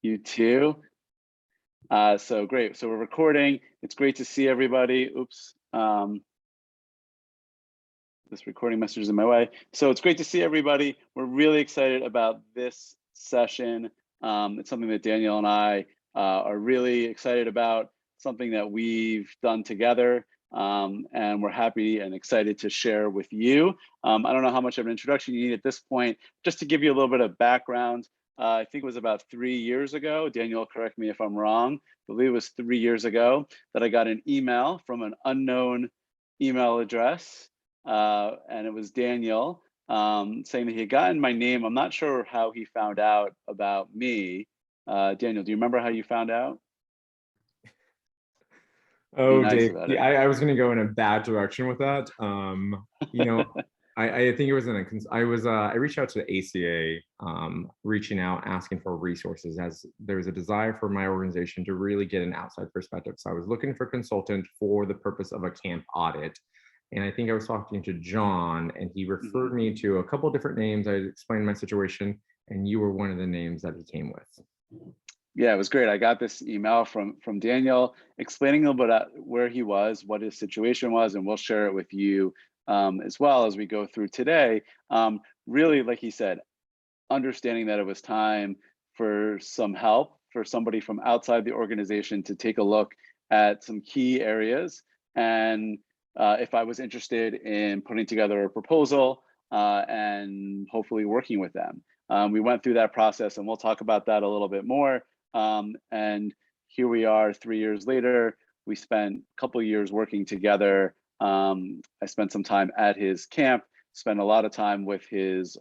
You too. So great. So we're recording. It's great to see everybody. Oops. This recording message is in my way. So it's great to see everybody. We're really excited about this session. It's something that Daniel and I are really excited about, something that we've done together. And we're happy and excited to share with you. I don't know how much of an introduction you need at this point. Just to give you a little bit of background, I think it was about 3 years ago, Daniel, correct me if I'm wrong, I believe it was 3 years ago that I got an email from an unknown email address, and it was Daniel saying that he had gotten my name. I'm not sure how he found out about me. Daniel, do you remember how you found out? Oh, nice, Dave, I was going to go in a bad direction with that. You know, I think it was I reached out to the ACA, reaching out, asking for resources, as there was a desire for my organization to really get an outside perspective. So I was looking for a consultant for the purpose of a camp audit. And I think I was talking to John, and he referred me to a couple of different names. I explained my situation, and you were one of the names that he came with. Yeah, it was great. I got this email from Daniel explaining a little bit where he was, what his situation was, and we'll share it with you as well as we go through today. Really, like he said, understanding that it was time for some help, for somebody from outside the organization to take a look at some key areas. And if I was interested in putting together a proposal and hopefully working with them. We went through that process, and we'll talk about that a little bit more. And here we are 3 years later. We spent a couple of years working together. I spent some time at his camp, spent a lot of time with his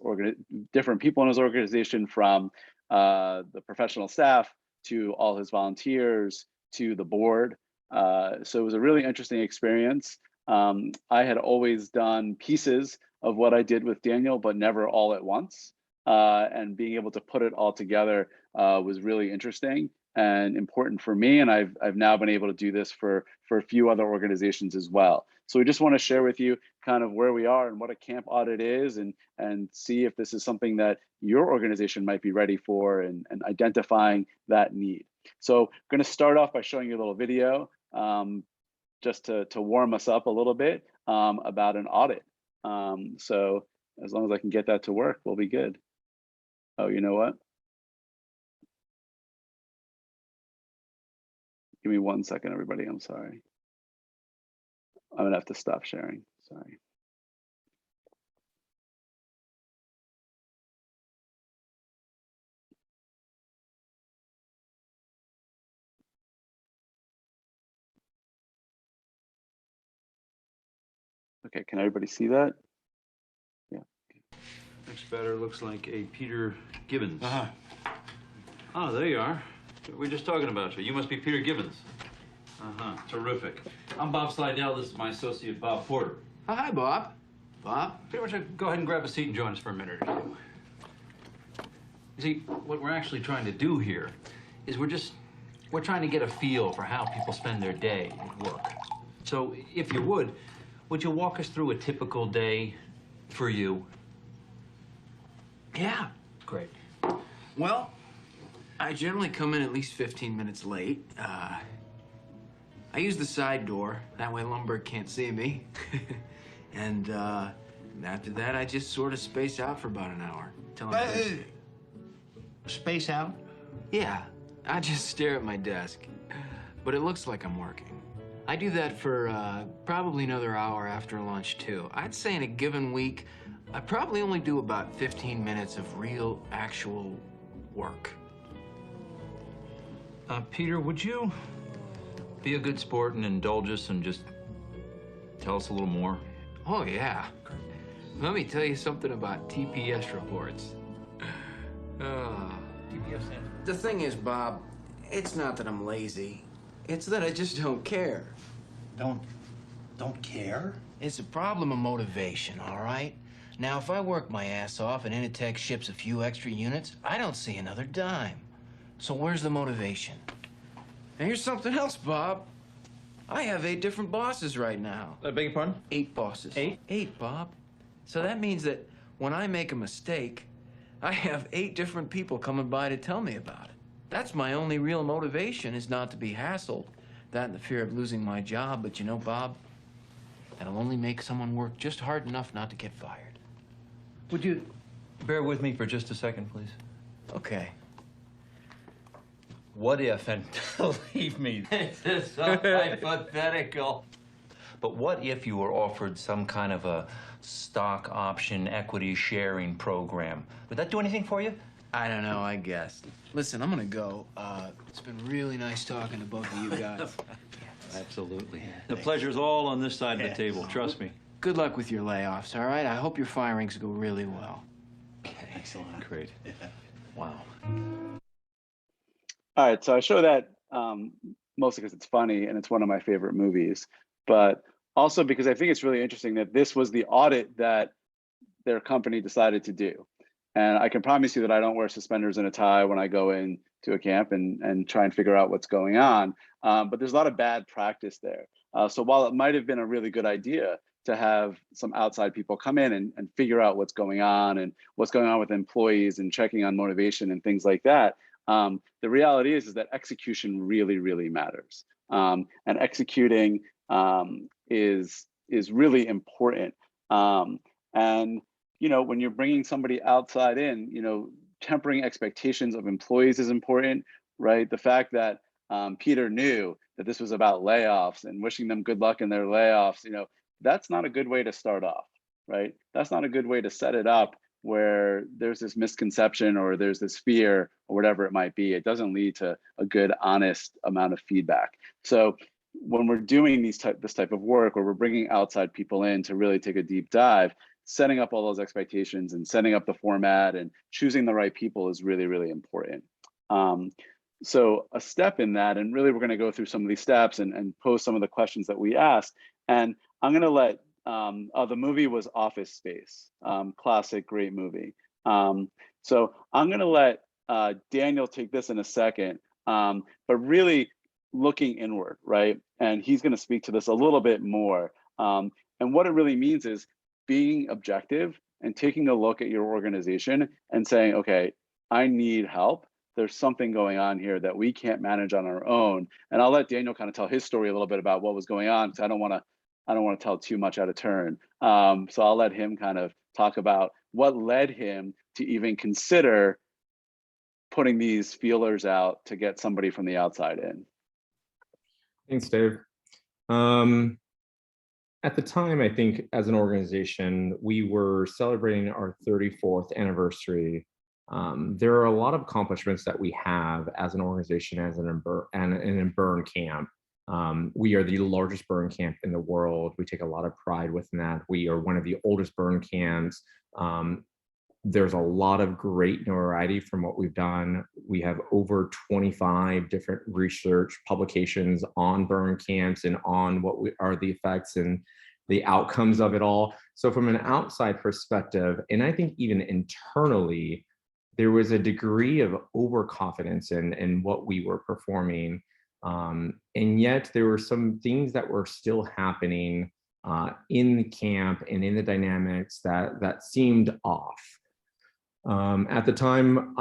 different people in his organization, from the professional staff to all his volunteers to the board. So it was a really interesting experience. I had always done pieces of what I did with Daniel, but never all at once. And being able to put it all together was really interesting and important for me. And I've now been able to do this for a few other organizations as well. So we just want to share with you kind of where we are and what a camp audit is, and see if this is something that your organization might be ready for, and identifying that need. So I'm going to start off by showing you a little video just to warm us up a little bit about an audit. So as long as I can get that to work, we'll be good. Oh, you know what? Give me 1 second, everybody. I'm sorry. I'm gonna have to stop sharing. Sorry. Okay, can everybody see that? Yeah. Looks better. Looks like a Peter Gibbons. Oh, there you are. We were just talking about you. You must be Peter Gibbons. Terrific. I'm Bob Slidell. This is my associate, Bob Porter. Oh, hi, Bob. Bob? Pretty much, go ahead and grab a seat and join us for a minute or two. You see, what we're actually trying to do here is we're trying to get a feel for how people spend their day at work. So, if you would you walk us through a typical day for you? Yeah. Great. Well, I generally come in at least 15 minutes late. I use the side door. That way Lumberg can't see me. And after that, I just sort of space out for about an hour. Space out? Yeah. I just stare at my desk. But it looks like I'm working. I do that for probably another hour after lunch, too. I'd say in a given week, I probably only do about 15 minutes of real, actual work. Peter, would you be a good sport and indulge us and just tell us a little more? Oh, yeah. Let me tell you something about TPS reports. TPS stands The thing is, Bob, it's not that I'm lazy. It's that I just don't care. Don't care? It's a problem of motivation, all right? Now, if I work my ass off and Initech ships a few extra units, I don't see another dime. So where's the motivation? And here's something else, Bob. I have 8 different bosses right now. I beg your pardon? 8 bosses. 8? 8, Bob. So that means that when I make a mistake, I have 8 different people coming by to tell me about it. That's my only real motivation, is not to be hassled. That and the fear of losing my job. But you know, Bob, that'll only make someone work just hard enough not to get fired. Would you bear with me for just a second, please? Okay. What if, and believe me, this is so hypothetical, but what if you were offered some kind of a stock option equity sharing program? Would that do anything for you? I don't know, I guess. Listen, I'm gonna go. It's been really nice talking to both of you guys. Absolutely. The pleasure's all on this side of the table, trust me. Good luck with your layoffs, all right? I hope your firings go really well. Okay. Excellent. Great. Wow. All right, so I show that mostly because it's funny and it's one of my favorite movies, but also because I think it's really interesting that this was the audit that their company decided to do. And I can promise you that I don't wear suspenders and a tie when I go into a camp and try and figure out what's going on. But there's a lot of bad practice there. So while it might have been a really good idea to have some outside people come in and figure out what's going on and what's going on with employees and checking on motivation and things like that, the reality is that execution really, really matters. And executing is really important. And you know, when you're bringing somebody outside in, you know, tempering expectations of employees is important, right? The fact that Peter knew that this was about layoffs and wishing them good luck in their layoffs, you know, that's not a good way to start off, right? That's not a good way to set it up where there's this misconception or there's this fear or whatever it might be. It doesn't lead to a good, honest amount of feedback. So when we're doing this type of work, where we're bringing outside people in to really take a deep dive, setting up all those expectations and setting up the format and choosing the right people is really, really important. So a step in that, and really we're going to go through some of these steps and pose some of the questions that we asked. And I'm going to let, the movie was Office Space, classic, great movie. So I'm going to let Daniel take this in a second, but really looking inward, right? And he's going to speak to this a little bit more. And what it really means is being objective and taking a look at your organization and saying, okay, I need help. There's something going on here that we can't manage on our own. And I'll let Daniel kind of tell his story a little bit about what was going on, because I don't want to tell too much out of turn. So I'll let him kind of talk about what led him to even consider putting these feelers out to get somebody from the outside in. Thanks, Dave. At the time, I think as an organization, we were celebrating our 34th anniversary. There are a lot of accomplishments that we have as an organization, as in burn camp. We are the largest burn camp in the world. We take a lot of pride within that. We are one of the oldest burn camps. There's a lot of great notoriety from what we've done. We have over 25 different research publications on burn camps and on what are the effects and the outcomes of it all. So from an outside perspective, and I think even internally, there was a degree of overconfidence in what we were performing. And yet there were some things that were still happening in the camp and in the dynamics that seemed off. At the time,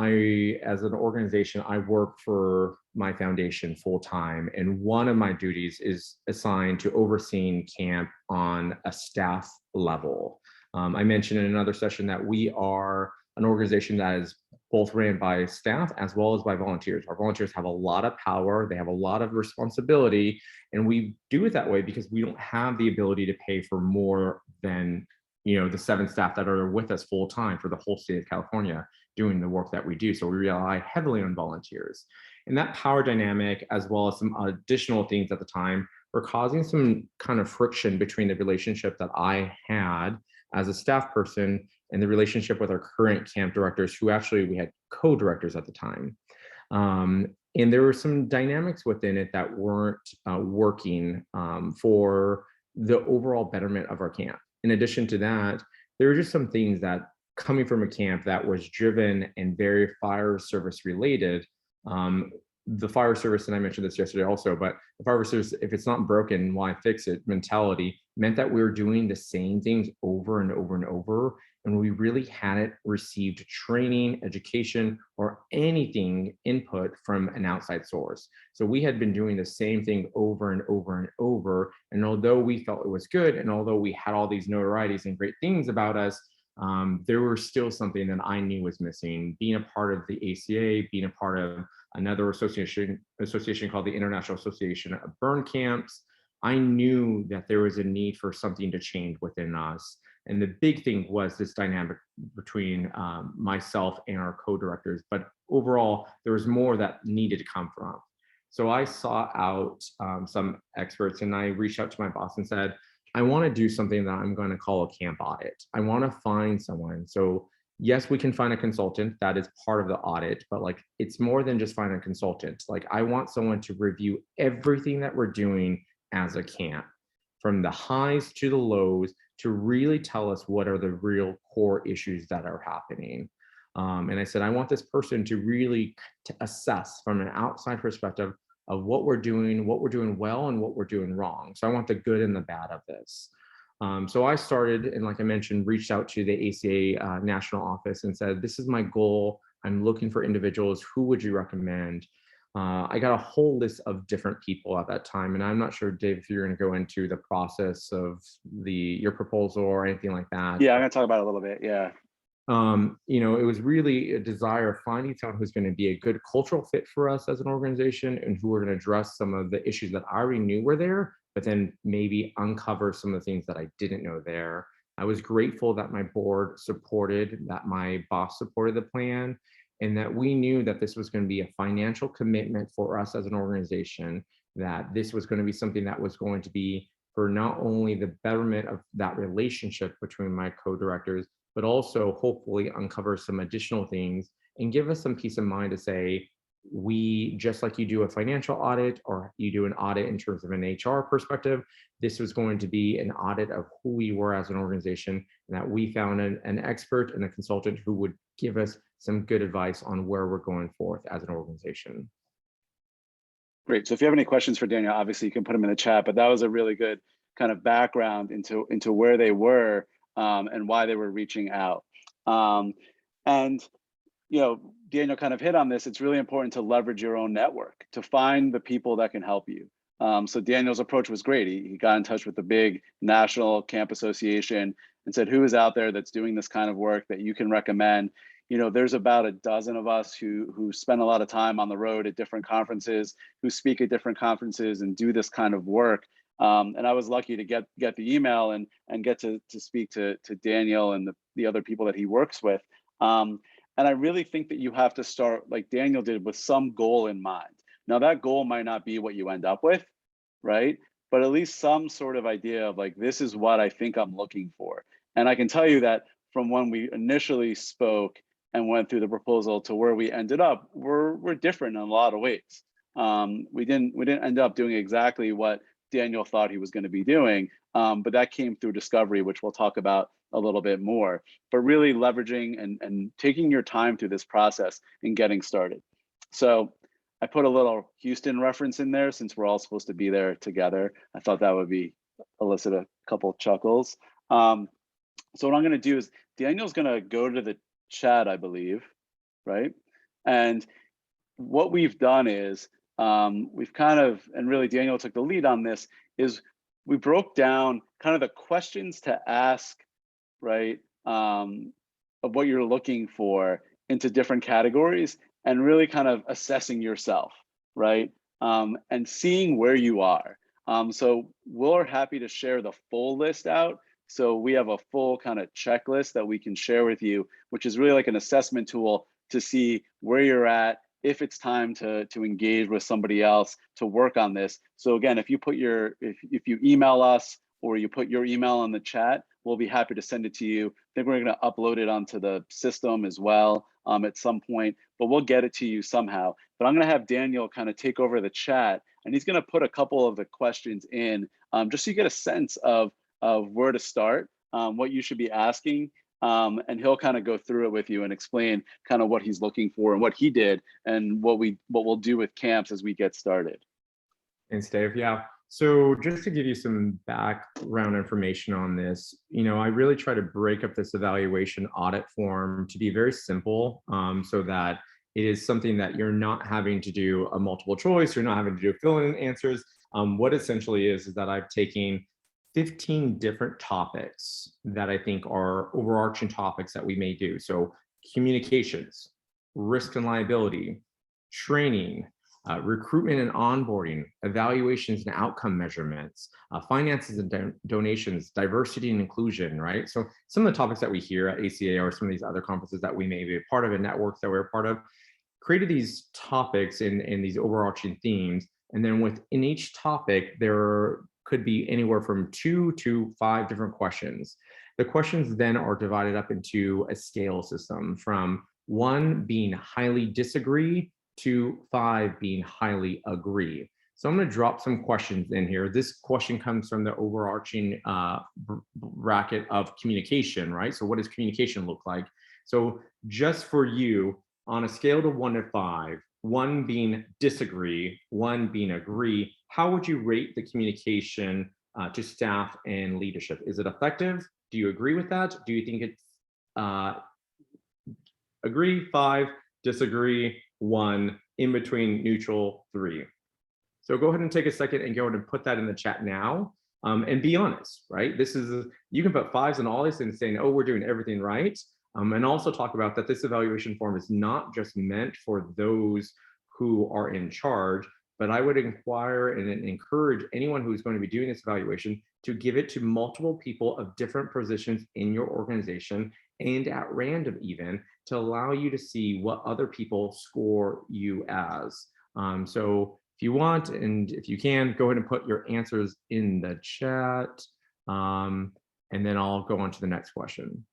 as an organization, I work for my foundation full time, and one of my duties is assigned to overseeing camp on a staff level. I mentioned in another session that we are an organization that is both ran by staff as well as by volunteers. Our volunteers have a lot of power, they have a lot of responsibility, and we do it that way because we don't have the ability to pay for more than the 7 staff that are with us full time for the whole state of California doing the work that we do. So we rely heavily on volunteers. And that power dynamic, as well as some additional things at the time, were causing some kind of friction between the relationship that I had as a staff person and the relationship with our current camp directors, who actually we had co-directors at the time. And there were some dynamics within it that weren't working for the overall betterment of our camp. In addition to that, there were just some things that coming from a camp that was driven and very fire service related, the fire service, and I mentioned this yesterday also, but the fire service, if it's not broken, why fix it mentality meant that we were doing the same things over and over and over. And we really hadn't received training, education, or anything input from an outside source. So we had been doing the same thing over and over and over. And although we felt it was good, and although we had all these notorieties and great things about us, there was still something that I knew was missing. Being a part of the ACA, being a part of another association called the International Association of Burn Camps, I knew that there was a need for something to change within us. And the big thing was this dynamic between myself and our co-directors. But overall, there was more that needed to come from. So I sought out some experts, and I reached out to my boss and said, I want to do something that I'm going to call a camp audit. I want to find someone. So yes, we can find a consultant that is part of the audit, but like, it's more than just finding a consultant. Like, I want someone to review everything that we're doing as a camp, from the highs to the lows, to really tell us what are the real core issues that are happening. And I said, I want this person to really assess from an outside perspective of what we're doing well and what we're doing wrong. So I want the good and the bad of this. So I started, and like I mentioned, reached out to the ACA national office and said, this is my goal. I'm looking for individuals. Who would you recommend? I got a whole list of different people at that time. And I'm not sure, Dave, if you're going to go into the process of your proposal or anything like that. Yeah, I'm going to talk about it a little bit. Yeah. It was really a desire of finding someone who's going to be a good cultural fit for us as an organization, and who are going to address some of the issues that I already knew were there, but then maybe uncover some of the things that I didn't know there. I was grateful that my board supported, that my boss supported the plan, and that we knew that this was going to be a financial commitment for us as an organization, that this was going to be something that was going to be for not only the betterment of that relationship between my co-directors, but also hopefully uncover some additional things and give us some peace of mind to say, we, just like you do a financial audit or you do an audit in terms of an HR perspective, this was going to be an audit of who we were as an organization, and that we found an expert and a consultant who would give us some good advice on where we're going forth as an organization. Great. So if you have any questions for Daniel, obviously you can put them in the chat, but that was a really good kind of background into where they were and why they were reaching out. And Daniel kind of hit on this. It's really important to leverage your own network, to find the people that can help you. So Daniel's approach was great. He got in touch with the big national camp association and said, who is out there that's doing this kind of work that you can recommend? There's about a dozen of us who spend a lot of time on the road at different conferences, who speak at different conferences and do this kind of work. And I was lucky to get the email and get to speak to Daniel and the other people that he works with. And I really think that you have to start, like Daniel did, with some goal in mind. Now, that goal might not be what you end up with, right? But at least some sort of idea of like, this is what I think I'm looking for. And I can tell you that from when we initially spoke and went through the proposal to where we ended up, we're different in a lot of ways. We didn't end up doing exactly what Daniel thought he was going to be doing, but that came through discovery, which we'll talk about a little bit more. But really leveraging and taking your time through this process and getting started. So I put a little Houston reference in there since we're all supposed to be there together. I thought that would elicit a couple of chuckles. So what I'm going to do is Daniel's going to go to the chat, I believe, right? And what we've done is we've kind of, and really Daniel took the lead on this, is we broke down kind of the questions to ask, right, of what you're looking for into different categories, and really kind of assessing yourself, right, and seeing where you are. So we're happy to share the full list out. So we have a full kind of checklist that we can share with you, which is really like an assessment tool to see where you're at, if it's time to engage with somebody else to work on this. So again, if you put if you email us or you put your email in the chat, we'll be happy to send it to you. I think we're going to upload it onto the system as well at some point, but we'll get it to you somehow. But I'm going to have Daniel kind of take over the chat, and he's going to put a couple of the questions in just so you get a sense of where to start, what you should be asking, and he'll kind of go through it with you and explain kind of what he's looking for and what he did and what we'll do with camps as we get started. Thanks, Dave. Yeah. So just to give you some background information on this, I really try to break up this evaluation audit form to be very simple, so that it is something that you're not having to do a multiple choice, you're not having to do fill-in answers. What essentially is that I've taken 15 different topics that I think are overarching topics that we may do. So communications, risk and liability, training, recruitment and onboarding, evaluations and outcome measurements, finances and donations, diversity and inclusion, right? So some of the topics that we hear at ACA or some of these other conferences that we may be a part of and networks that we're a part of, created these topics in these overarching themes. And then within each topic, there could be anywhere from 2 to 5 different questions. The questions then are divided up into a scale system, from 1 being highly disagree to 5 being highly agree. So I'm going to drop some questions in here. This question comes from the overarching bracket of communication, right? So what does communication look like? So just for you, on a scale to 1 to 5, 1 being disagree, 1 being agree, how would you rate the communication to staff and leadership? Is it effective? Do you agree with that? Do you think it's agree, 5, disagree, 1, in between, neutral, 3? So go ahead and take a second and go ahead and put that in the chat now, and be honest, right? This is, you can put 5s and all this and saying, oh, we're doing everything right. And also talk about that this evaluation form is not just meant for those who are in charge, but I would inquire and encourage anyone who's going to be doing this evaluation to give it to multiple people of different positions in your organization and at random even, to allow you to see what other people score you as. So if you want, and if you can, go ahead and put your answers in the chat, and then I'll go on to the next question.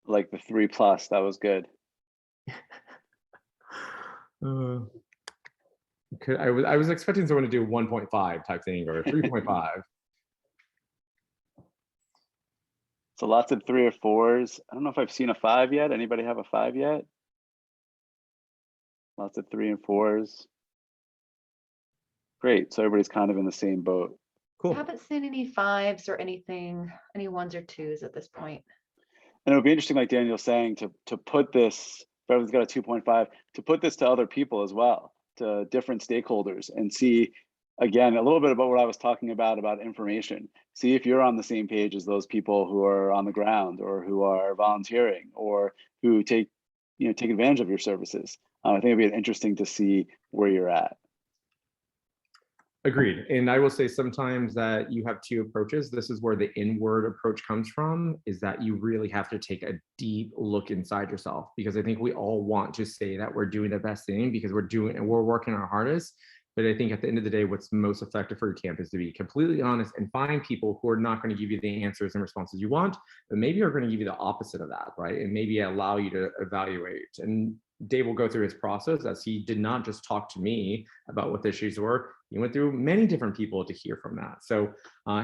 Like the 3+, that was good. I was expecting someone to do 1.5 type thing or 3.5. So lots of 3 or 4s. I don't know if I've seen a 5 yet. Anybody have a 5 yet? Lots of 3 and 4s. Great. So everybody's kind of in the same boat. Cool. I haven't seen any 5s or anything, any 1s or 2s at this point. And it would be interesting, like Daniel's saying, to put this, if everyone's got a 2.5, to put this to other people as well, to different stakeholders, and see, again, a little bit about what I was talking about information. See if you're on the same page as those people who are on the ground or who are volunteering or who take advantage of your services. I think it'd be interesting to see where you're at. Agreed. And I will say sometimes that you have 2 approaches. This is where the inward approach comes from, is that you really have to take a deep look inside yourself, because I think we all want to say that we're doing the best thing because we're working our hardest. But I think at the end of the day, what's most effective for your camp is to be completely honest and find people who are not going to give you the answers and responses you want, but maybe are going to give you the opposite of that, right? And maybe allow you to evaluate. And Dave will go through his process, as he did not just talk to me about what the issues were. He went through many different people to hear from that. So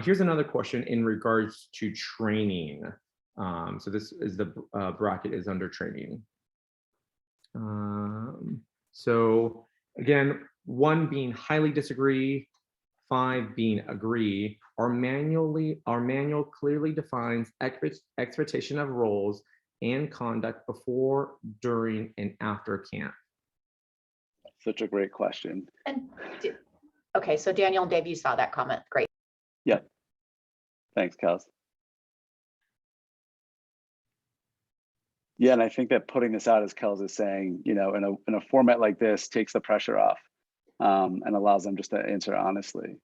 here's another question in regards to training. So this is the bracket is under training. So again, 1 being highly disagree, 5 being agree. Our manual clearly defines expectation of roles and conduct before, during, and after camp. Such a great question. And okay, so Daniel and Dave, you saw that comment. Great. Yeah. Thanks, Kels. Yeah, and I think that putting this out, as Kels is saying, in a format like this, takes the pressure off, and allows them just to answer honestly.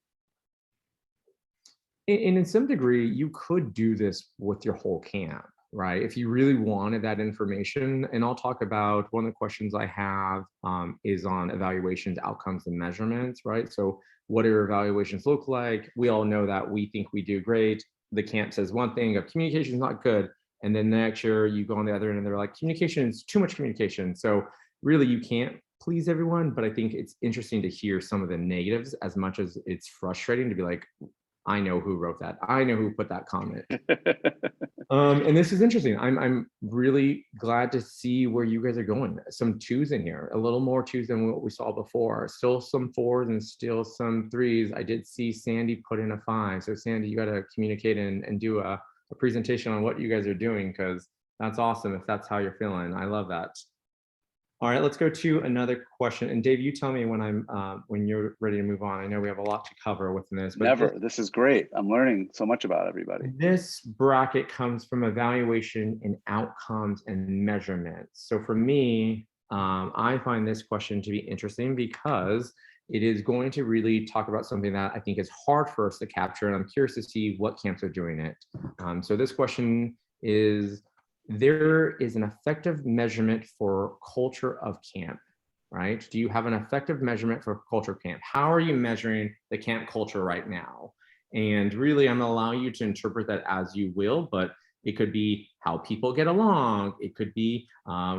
And in some degree, you could do this with your whole camp, right? If you really wanted that information. And I'll talk about one of the questions I have is on evaluations, outcomes, and measurements, right? So what do your evaluations look like? We all know that we think we do great. The camp says one thing, communication is not good. And then next year you go on the other end and they're like, communication is too much communication. So really you can't please everyone, but I think it's interesting to hear some of the negatives as much as it's frustrating to be like, I know who wrote that. I know who put that comment. And this is interesting. I'm really glad to see where you guys are going. Some 2s in here, a little more 2s than what we saw before. Still some 4s and still some 3s. I did see Sandy put in a 5. So Sandy, you got to communicate and do a presentation on what you guys are doing, because that's awesome if that's how you're feeling. I love that. All right, let's go to another question. And Dave, you tell me when you're ready to move on. I know we have a lot to cover within this. But This is great. I'm learning so much about everybody. This bracket comes from evaluation and outcomes and measurements. So for me, I find this question to be interesting because it is going to really talk about something that I think is hard for us to capture. And I'm curious to see what camps are doing it. So this question is, there is an effective measurement for culture of camp, right? Do you have an effective measurement for culture of camp? How are you measuring the camp culture right now? And really, I'm gonna allow you to interpret that as you will, but it could be how people get along. It could be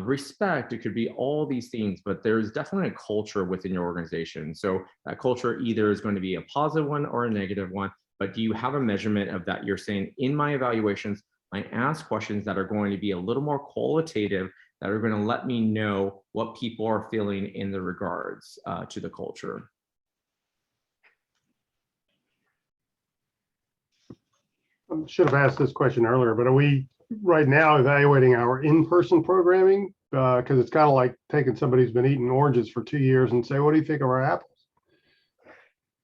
respect. It could be all these things, but there's definitely a culture within your organization. So that culture either is going to be a positive one or a negative one, but do you have a measurement of that? You're saying, in my evaluations, I ask questions that are going to be a little more qualitative, that are going to let me know what people are feeling in the regards to the culture. I should have asked this question earlier, but are we right now evaluating our in-person programming? Because it's kind of like taking somebody who's been eating oranges for 2 years and say, what do you think of our apples?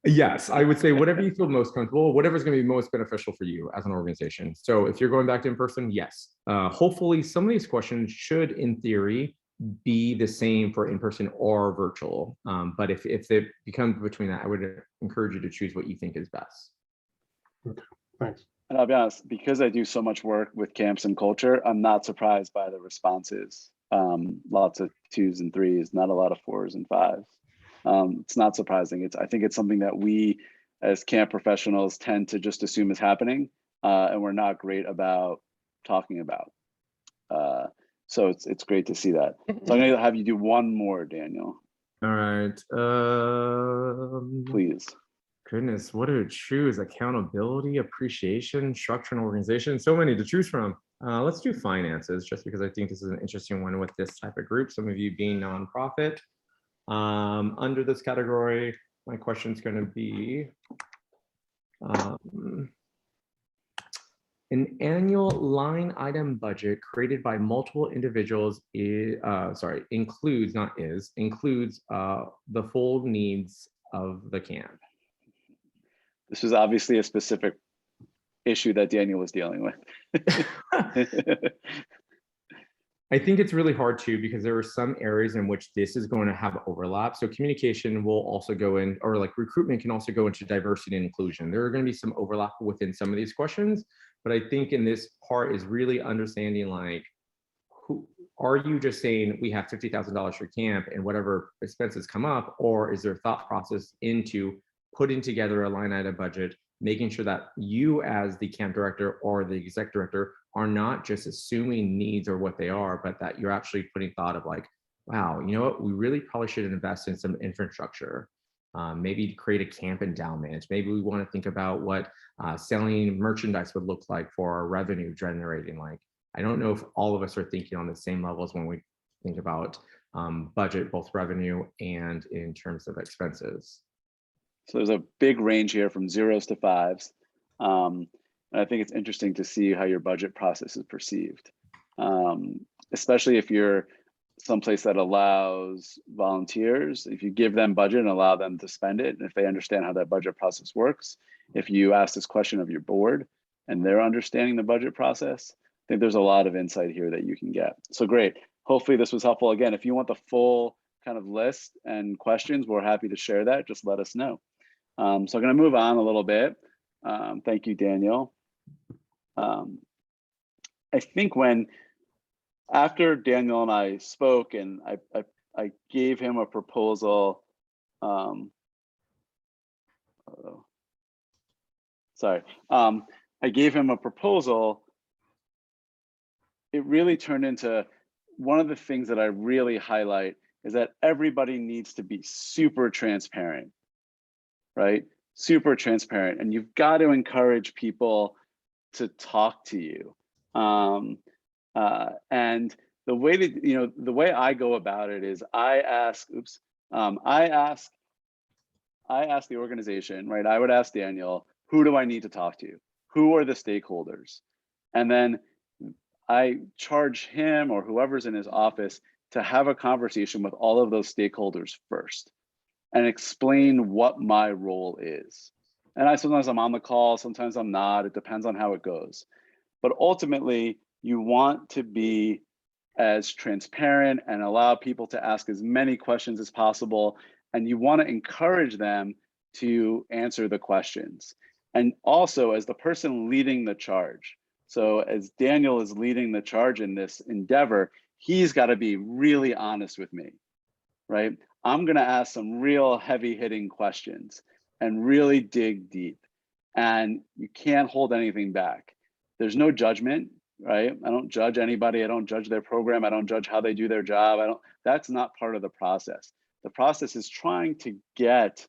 Yes, I would say whatever you feel most comfortable, whatever's going to be most beneficial for you as an organization. So if you're going back to in person, yes. Hopefully some of these questions should, in theory, be the same for in person or virtual. But if it becomes between that, I would encourage you to choose what you think is best. Okay, thanks. And I'll be honest, because I do so much work with camps and culture, I'm not surprised by the responses. Lots of 2s and 3s, not a lot of 4s and 5s. It's not surprising. I think it's something that we as camp professionals tend to just assume is happening, and we're not great about talking about. So it's great to see that. So I'm gonna have you do one more, Daniel. All right. Please. Goodness, what to choose? Accountability, appreciation, structure, and organization. So many to choose from. Let's do finances, just because I think this is an interesting one with this type of group. Some of you being nonprofit. Under this category, my question is going to be an annual line item budget created by multiple individuals includes the full needs of the camp. This was obviously a specific issue that Daniel was dealing with. I think it's really hard too, because there are some areas in which this is going to have overlap. So communication will also go in, or like recruitment can also go into diversity and inclusion. There are going to be some overlap within some of these questions, but I think in this part is really understanding, like, who are you just saying we have $50,000 for camp and whatever expenses come up, or is there thought process into putting together a line item budget, making sure that you as the camp director or the exec director are not just assuming needs or what they are, but that you're actually putting thought of like, wow, you know what, we really probably should invest in some infrastructure. Maybe create a camp endowment. Maybe we want to think about what selling merchandise would look like for our revenue generating. Like, I don't know if all of us are thinking on the same levels when we think about budget, both revenue and in terms of expenses. So there's a big range here from 0s to 5s. And I think it's interesting to see how your budget process is perceived, especially if you're someplace that allows volunteers. If you give them budget and allow them to spend it, and if they understand how that budget process works, if you ask this question of your board and they're understanding the budget process, I think there's a lot of insight here that you can get. So great. Hopefully this was helpful. Again, if you want the full kind of list and questions, we're happy to share that. Just let us know. So I'm going to move on a little bit. Thank you, Daniel. I think after Daniel and I spoke and I gave him a proposal, I gave him a proposal, it really turned into one of the things that I really highlight is that everybody needs to be super transparent, right? Super transparent. And you've got to encourage people to talk to you. And the way that, the way I go about it is I ask the organization, right? I would ask Daniel, who do I need to talk to? Who are the stakeholders? And then I charge him or whoever's in his office to have a conversation with all of those stakeholders first and explain what my role is. And sometimes I'm on the call, sometimes I'm not, it depends on how it goes. But ultimately, you want to be as transparent and allow people to ask as many questions as possible. And you want to encourage them to answer the questions. And also, as the person leading the charge, so as Daniel is leading the charge in this endeavor, he's got to be really honest with me, right? I'm going to ask some real heavy hitting questions and really dig deep. And you can't hold anything back. There's no judgment, right? I don't judge anybody. I don't judge their program. I don't judge how they do their job. That's not part of the process. The process is trying to get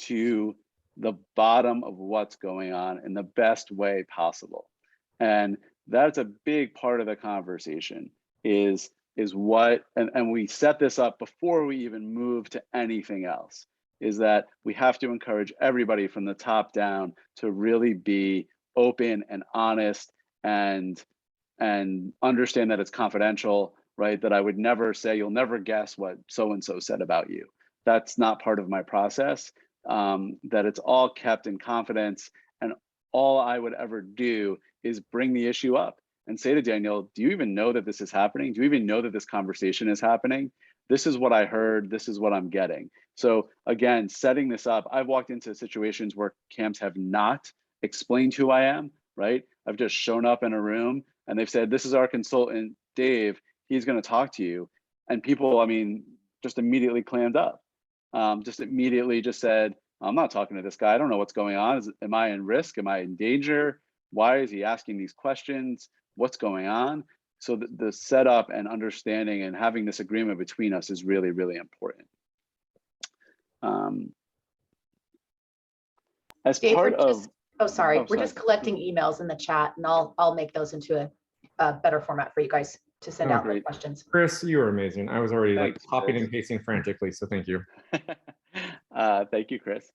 to the bottom of what's going on in the best way possible. And that's a big part of the conversation is what, and we set this up before we even move to anything else, is that we have to encourage everybody from the top down to really be open and honest and understand that it's confidential, right? That I would never say, you'll never guess what so-and-so said about you. That's not part of my process, that it's all kept in confidence. And all I would ever do is bring the issue up and say to Daniel, do you even know that this is happening? Do you even know that this conversation is happening? This is what I heard, this is what I'm getting. So again, setting this up, I've walked into situations where camps have not explained who I am, right? I've just shown up in a room and they've said, this is our consultant, Dave, he's gonna talk to you. And people, I mean, just immediately clammed up. Just immediately just said, I'm not talking to this guy. I don't know what's going on. Am I in risk? Am I in danger? Why is he asking these questions? What's going on? So the setup and understanding and having this agreement between us is really, really important. As Dave, part of, we're just collecting emails in the chat, and I'll make those into a better format for you guys to send out the questions. Chris, you are amazing. I was already like copying and pasting frantically, so thank you. Thank you, Chris.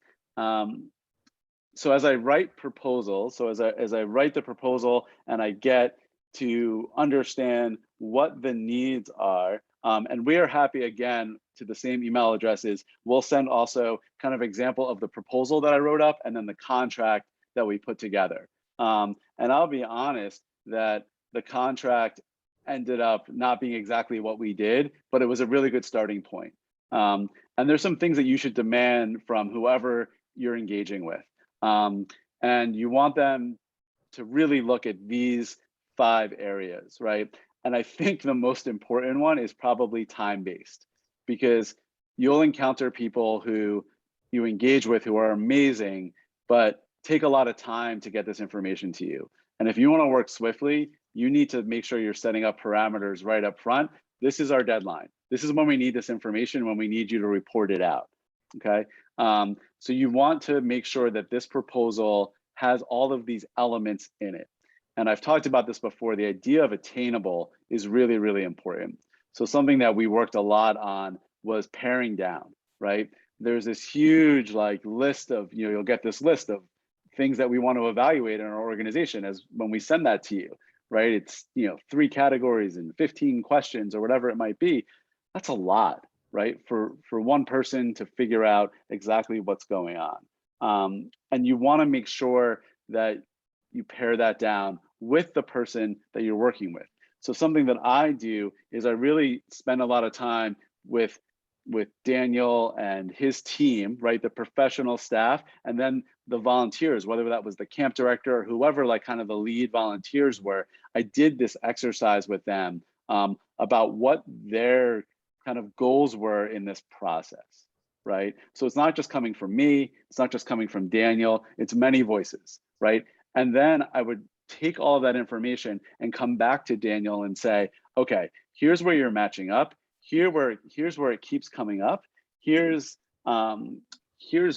So as I write proposals, as I write the proposal and I get to understand what the needs are, and we are happy again to the same email addresses. We'll send also kind of example of the proposal that I wrote up and then the contract that we put together. And I'll be honest that the contract ended up not being exactly what we did, but it was a really good starting point. And there's some things that you should demand from whoever you're engaging with. And you want them to really look at these 5 areas, right? And I think the most important one is probably time-based, because you'll encounter people who you engage with who are amazing, but take a lot of time to get this information to you. And if you want to work swiftly, you need to make sure you're setting up parameters right up front. This is our deadline. This is when we need this information, when we need you to report it out, okay? So you want to make sure that this proposal has all of these elements in it. And I've talked about this before, the idea of attainable is really, really important. So something that we worked a lot on was paring down, right? There's this huge list of, you'll get this list of things that we want to evaluate in our organization as when we send that to you, right? It's 3 categories and 15 questions or whatever it might be. That's a lot, right? For one person to figure out exactly what's going on. And you want to make sure that you pare that down with the person that you're working with. So something that I do is I really spend a lot of time with Daniel and his team, right? The professional staff, and then the volunteers, whether that was the camp director or whoever, kind of the lead volunteers were. I did this exercise with them about what their kind of goals were in this process, right? So it's not just coming from me, it's not just coming from Daniel, it's many voices, right? And then I would take all of that information and come back to Daniel and say, okay, here's where you're matching up. here's where it keeps coming up. Here's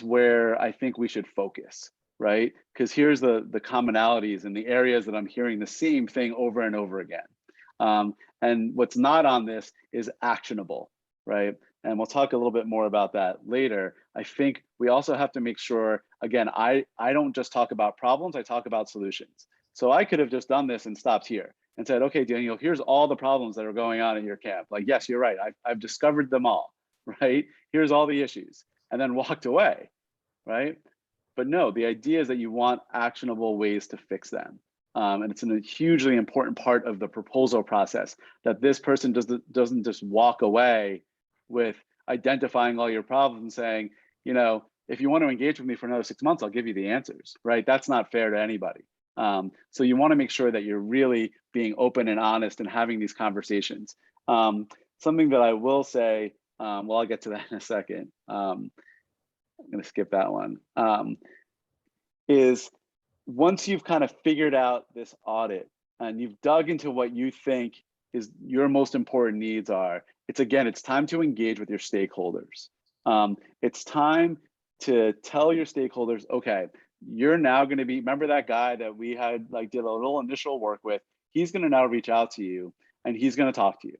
where I think we should focus, right? Because here's the commonalities and the areas that I'm hearing the same thing over and over again. And what's not on this is actionable, right? And we'll talk a little bit more about that later. I think we also have to make sure, again, I don't just talk about problems, I talk about solutions. So I could have just done this and stopped here and said, okay, Daniel, here's all the problems that are going on in your camp. Like, yes, you're right, I've discovered them all, right? Here's all the issues, and then walked away, right? But no, the idea is that you want actionable ways to fix them. And it's a hugely important part of the proposal process, that this person doesn't just walk away with identifying all your problems and saying, you know, if you want to engage with me for another 6 months, I'll give you the answers, right? That's not fair to anybody. So you want to make sure that you're really being open and honest and having these conversations. Something that I will say, well, I'll get to that in a second. I'm going to skip that one. Is once you've kind of figured out this audit and you've dug into what you think is your most important needs are, it's time to engage with your stakeholders. It's time to tell your stakeholders, okay, you're now going to be, remember that guy that we had did a little initial work with, he's going to now reach out to you and he's going to talk to you.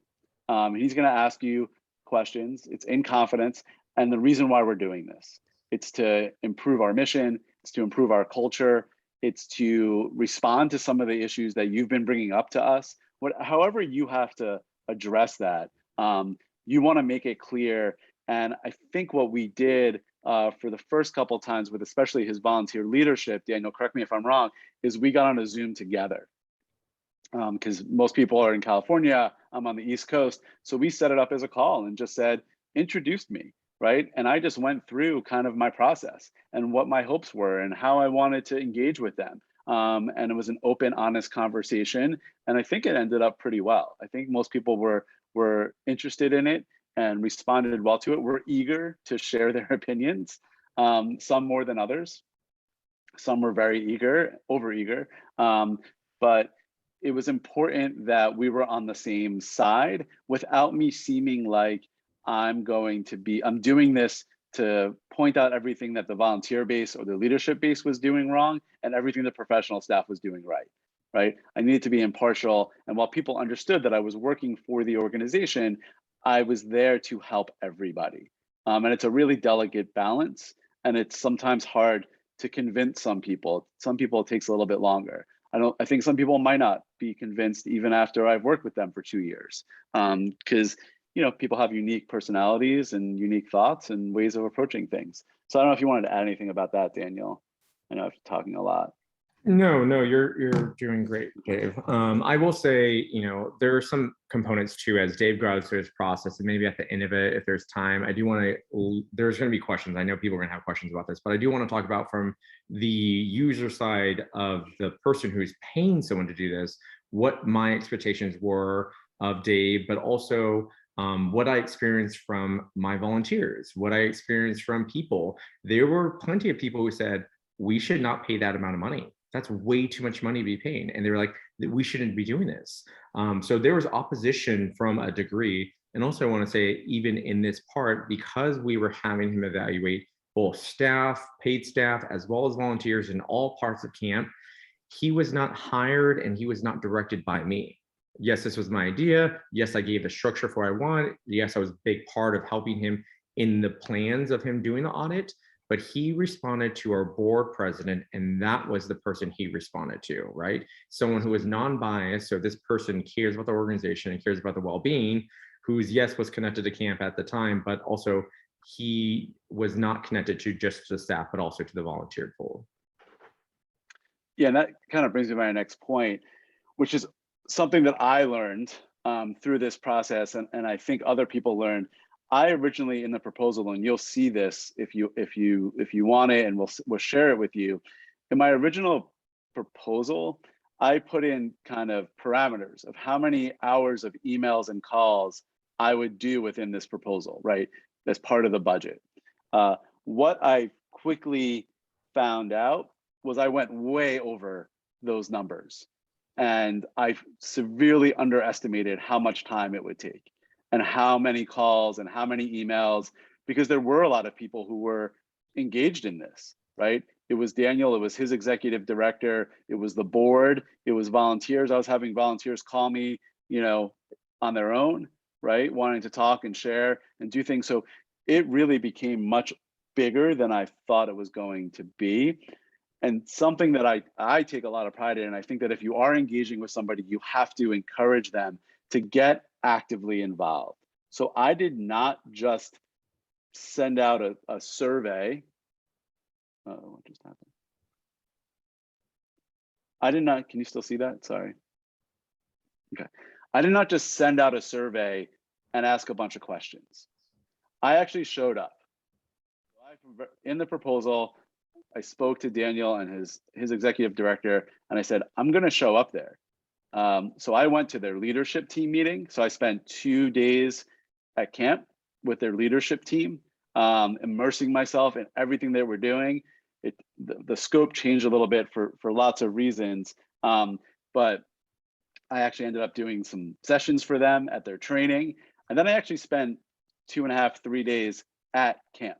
He's going to ask you questions. It's in confidence. And the reason why we're doing this, it's to improve our mission. It's to improve our culture. It's to respond to some of the issues that you've been bringing up to us. However you have to address that, you want to make it clear. And I think what we did for the first couple of times with especially his volunteer leadership, Daniel, correct me if I'm wrong, is we got on a Zoom together. Because most people are in California, I'm on the East Coast. So we set it up as a call and just said, introduced me, right? And I just went through kind of my process and what my hopes were and how I wanted to engage with them. And it was an open, honest conversation. And I think it ended up pretty well. I think most people were interested in it and responded well to it. We're eager to share their opinions, some more than others. Some were very eager, overeager. But it was important that we were on the same side without me seeming like I'm doing this to point out everything that the volunteer base or the leadership base was doing wrong and everything the professional staff was doing right? I needed to be impartial. And while people understood that I was working for the organization, I was there to help everybody. And it's a really delicate balance. And it's sometimes hard to convince some people. Some people, it takes a little bit longer. I think some people might not be convinced even after I've worked with them for 2 years. Because people have unique personalities and unique thoughts and ways of approaching things. So I don't know if you wanted to add anything about that, Daniel. I know I'm talking a lot. No, you're doing great, Dave. I will say, there are some components too, as Dave goes through his process, and maybe at the end of it, if there's time, there's going to be questions. I know people are going to have questions about this, but I do want to talk about from the user side of the person who's paying someone to do this, what my expectations were of Dave, but also what I experienced from my volunteers, what I experienced from people. There were plenty of people who said, we should not pay that amount of money. That's way too much money to be paying. And they were like, we shouldn't be doing this. So there was opposition from a degree. And also I want to say, even in this part, because we were having him evaluate both staff, paid staff, as well as volunteers in all parts of camp, he was not hired and he was not directed by me. Yes, this was my idea. Yes, I gave the structure for what I want. Yes, I was a big part of helping him in the plans of him doing the audit. But he responded to our board president, and that was the person he responded to, right? Someone who is non-biased, so this person cares about the organization and cares about the well-being, who's, yes, was connected to camp at the time, but also he was not connected to just the staff, but also to the volunteer pool. Yeah, and that kind of brings me to my next point, which is something that I learned through this process, and I think other people learned. I originally in the proposal, and you'll see this if you want it, and we'll share it with you. In my original proposal, I put in kind of parameters of how many hours of emails and calls I would do within this proposal, right? As part of the budget. What I quickly found out was I went way over those numbers, and I severely underestimated how much time it would take. and how many calls and how many emails, because there were a lot of people who were engaged in this, right? It was Daniel, it was his executive director, it was the board, it was volunteers. I was having volunteers call me, on their own, right? Wanting to talk and share and do things. So it really became much bigger than I thought it was going to be. And something that I take a lot of pride in, and I think that if you are engaging with somebody, you have to encourage them to get actively involved. So I did not just send out a survey. What just happened? I did not, can you still see that? Sorry. Okay. I did not just send out a survey and ask a bunch of questions. I actually showed up. In the proposal, I spoke to Daniel and his executive director, and I said, I'm going to show up there. So I went to their leadership team meeting. So I spent 2 days at camp with their leadership team, immersing myself in everything they were doing. The scope changed a little bit for lots of reasons, but I actually ended up doing some sessions for them at their training. And then I actually spent 2.5, 3 days at camp.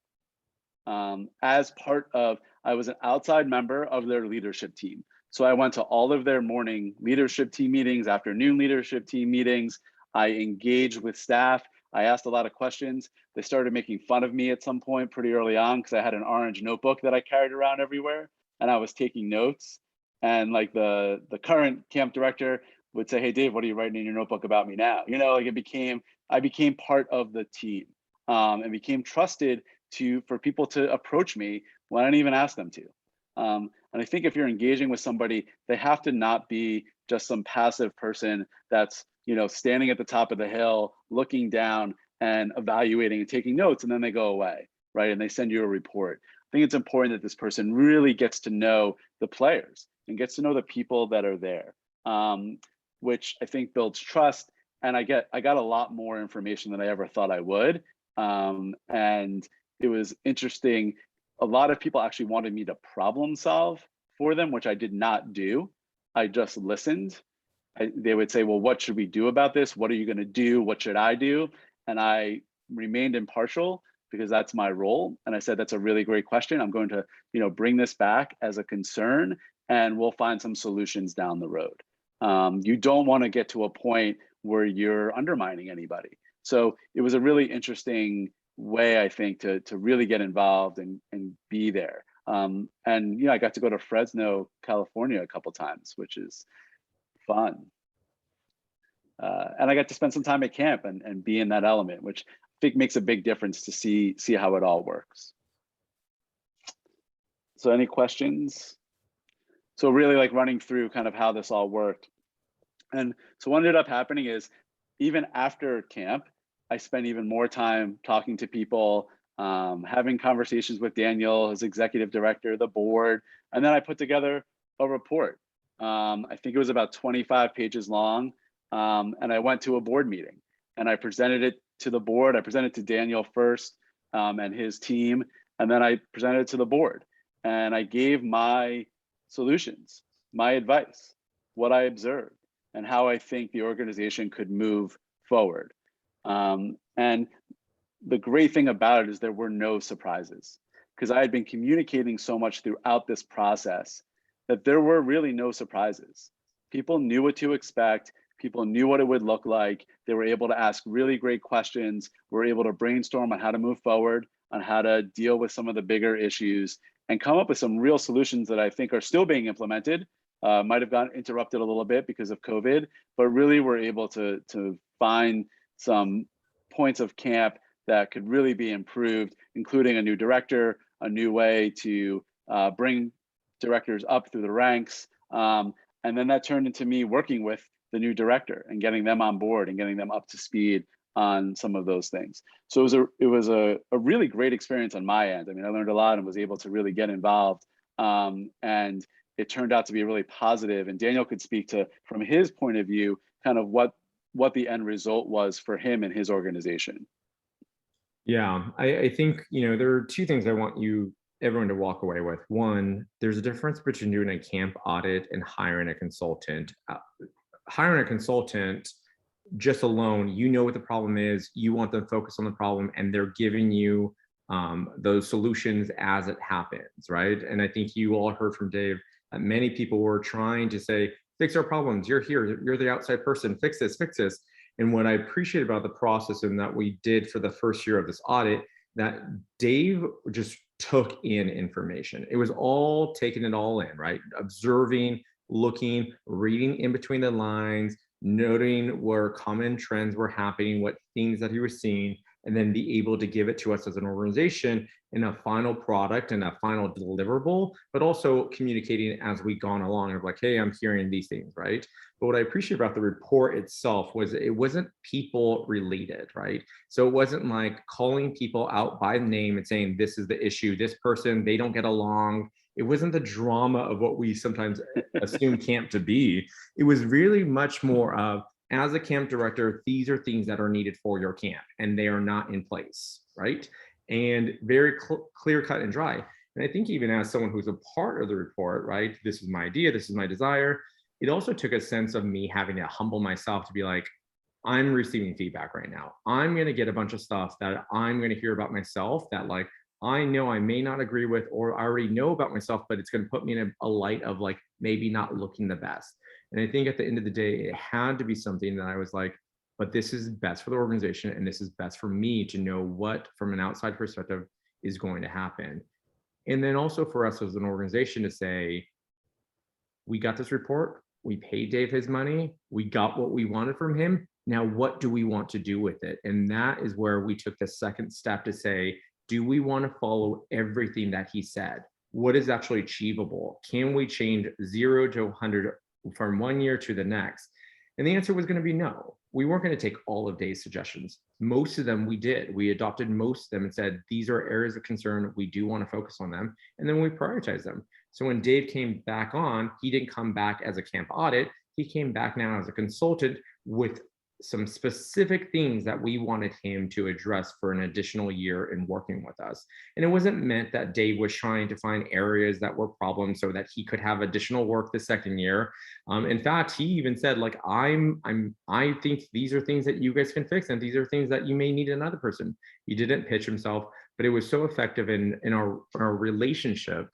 As part of, I was an outside member of their leadership team. So I went to all of their morning leadership team meetings, afternoon leadership team meetings. I engaged with staff. I asked a lot of questions. They started making fun of me at some point pretty early on because I had an orange notebook that I carried around everywhere and I was taking notes. And like the current camp director would say, hey, Dave, what are you writing in your notebook about me now? Like I became part of the team, and became trusted for people to approach me when I didn't even ask them to. And I think if you're engaging with somebody, they have to not be just some passive person that's, standing at the top of the hill, looking down and evaluating and taking notes, and then they go away, right? And they send you a report. I think it's important that this person really gets to know the players and gets to know the people that are there, which I think builds trust. And I got a lot more information than I ever thought I would. And it was interesting. A lot of people actually wanted me to problem solve for them, which I did not do. I just listened. They would say, well, what should we do about this? What are you going to do? What should I do? And I remained impartial because that's my role. And I said, that's a really great question. I'm going to, bring this back as a concern and we'll find some solutions down the road. You don't want to get to a point where you're undermining anybody. So it was a really interesting way, I think, to really get involved and be there. And I got to go to Fresno, California a couple times, which is fun. And I got to spend some time at camp and be in that element, which I think makes a big difference to see how it all works. So any questions? So really like running through kind of how this all worked. And so what ended up happening is even after camp, I spent even more time talking to people, having conversations with Daniel, his executive director, the board, and then I put together a report. I think it was about 25 pages long, and I went to a board meeting and I presented it to the board. I presented to Daniel first and his team, and then I presented it to the board. And I gave my solutions, my advice, what I observed, and how I think the organization could move forward. And the great thing about it is there were no surprises because I had been communicating so much throughout this process that there were really no surprises. People knew what to expect. People knew what it would look like. They were able to ask really great questions. Were able to brainstorm on how to move forward, on how to deal with some of the bigger issues and come up with some real solutions that I think are still being implemented. Might have gotten interrupted a little bit because of COVID, but really were able to find some points of camp that could really be improved, including a new director, a new way to bring directors up through the ranks. And then that turned into me working with the new director and getting them on board and getting them up to speed on some of those things. So it was a really great experience on my end. I mean, I learned a lot and was able to really get involved. And it turned out to be really positive. And Daniel could speak to, from his point of view, kind of what the end result was for him and his organization. Yeah, I think, there are two things I want everyone to walk away with. One, there's a difference between doing a camp audit and hiring a consultant. Hiring a consultant, just alone, you know what the problem is, you want them to focus on the problem, and they're giving you those solutions as it happens, right? And I think you all heard from Dave that many people were trying to say, fix our problems, you're here, you're the outside person, fix this, fix this. And what I appreciate about the process and that we did for the first year of this audit, that Dave just took in information. It was all taking it all in, right? Observing, looking, reading in between the lines, noting where common trends were happening, what things that he was seeing, and then be able to give it to us as an organization in a final product and a final deliverable, but also communicating as we gone along of like, hey, I'm hearing these things, right? But what I appreciate about the report itself was it wasn't people related, right? So it wasn't like calling people out by name and saying, this is the issue, this person, they don't get along. It wasn't the drama of what we sometimes assume camp to be. It was really much more of, as a camp director, these are things that are needed for your camp and they are not in place, right? And very clear cut and dry. And I think even as someone who's a part of the report, right, this is my idea, this is my desire, it also took a sense of me having to humble myself to be like, I'm receiving feedback right now. I'm going to get a bunch of stuff that I'm going to hear about myself that like, I know I may not agree with, or I already know about myself, but it's going to put me in a light of like maybe not looking the best. And I think at the end of the day, it had to be something that I was like, but this is best for the organization and this is best for me to know what from an outside perspective is going to happen. And then also for us as an organization to say, we got this report, we paid Dave his money, we got what we wanted from him. Now, what do we want to do with it? And that is where we took the second step to say, do we want to follow everything that he said? What is actually achievable? Can we change 0 to 100 from 1 year to the next? And the answer was going to be no. We weren't going to take all of Dave's suggestions. Most of them we did. We adopted most of them and said, these are areas of concern. We do want to focus on them. And then we prioritized them. So when Dave came back on, he didn't come back as a camp audit. He came back now as a consultant with some specific things that we wanted him to address for an additional year in working with us. And it wasn't meant that Dave was trying to find areas that were problems so that he could have additional work the second year. In fact, he even said, like, I think these are things that you guys can fix, and these are things that you may need another person. He didn't pitch himself, but it was so effective in our relationship.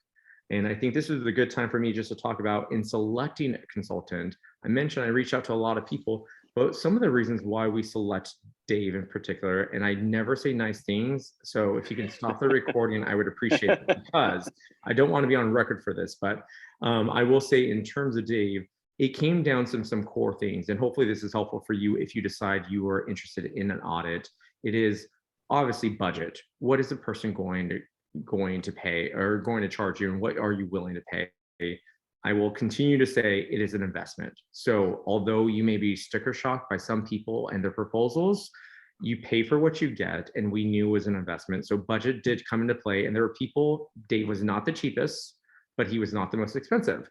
And I think this is a good time for me just to talk about in selecting a consultant. I mentioned I reached out to a lot of people, but some of the reasons why we select Dave in particular, and I never say nice things, so if you can stop the recording, I would appreciate it, because I don't want to be on record for this, but I will say in terms of Dave, it came down to some core things, and hopefully this is helpful for you if you decide you are interested in an audit. It is obviously budget. What is the person going to pay or going to charge you, and what are you willing to pay? I will continue to say it is an investment. So although you may be sticker shocked by some people and their proposals, you pay for what you get, and we knew it was an investment. So budget did come into play, and there were people, Dave was not the cheapest, but he was not the most expensive.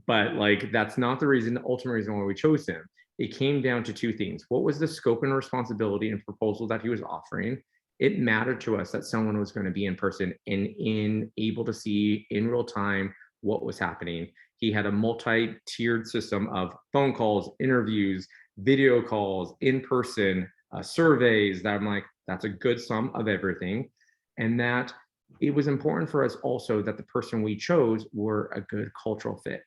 But like, that's not the reason, the ultimate reason why we chose him. It came down to two things. What was the scope and responsibility and proposal that he was offering? It mattered to us that someone was going to be in person and able to see in real time what was happening. He had a multi-tiered system of phone calls, interviews, video calls, in-person surveys, that I'm like, that's a good sum of everything. And that it was important for us also that the person we chose were a good cultural fit.